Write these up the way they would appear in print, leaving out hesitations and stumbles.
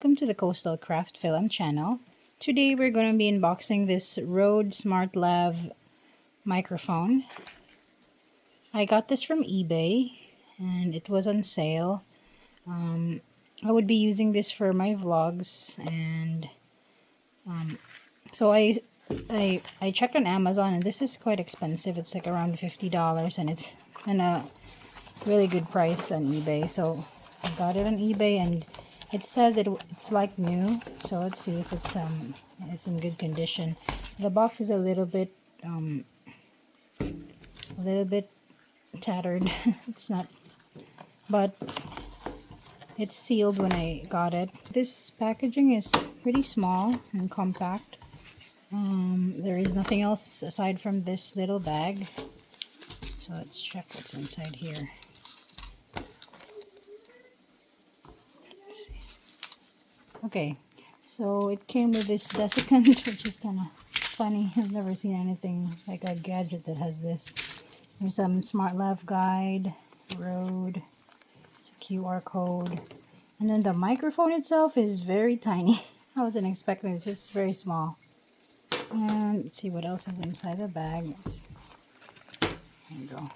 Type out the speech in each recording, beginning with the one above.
Welcome to the CoastalCraftFilAm channel. Today we're going to be unboxing this Rode SmartLav microphone. I got this from eBay and it was on sale. I would be using this for my vlogs, and so I checked on Amazon, and this is quite expensive. It's like around $50, and it's in a really good price on eBay. So I got it on eBay, and it says it's like new. So let's see if it's in good condition. The box is a little bit tattered. It's not, but it's sealed when I got it. This packaging is pretty small and compact. There is nothing else aside from this little bag. So let's check what's inside here. Okay, so it came with this desiccant, which is kind of funny. I've never seen anything like a gadget that has this. There's some SmartLav guide, Rode, QR code, and then the microphone itself is very tiny. I wasn't expecting it. It's just very small. And let's see what else is inside the bag. There you go.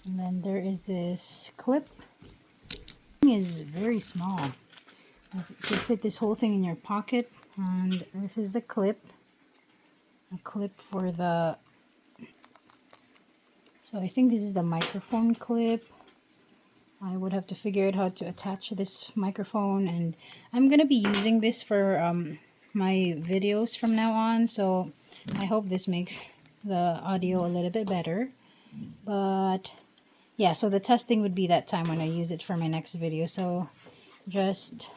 And then there is this clip. It is very small. You could fit this whole thing in your pocket. And this is a clip for the, so I think this is the microphone clip. I would have to figure out how to attach this microphone, and I'm gonna be using this for my videos from now on, so I hope this makes the audio a little bit better. But yeah, so the testing would be that time when I use it for my next video. So just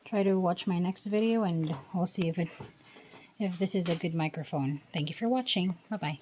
try to watch my next video, and we'll see if this is a good microphone. Thank you for watching. Bye bye.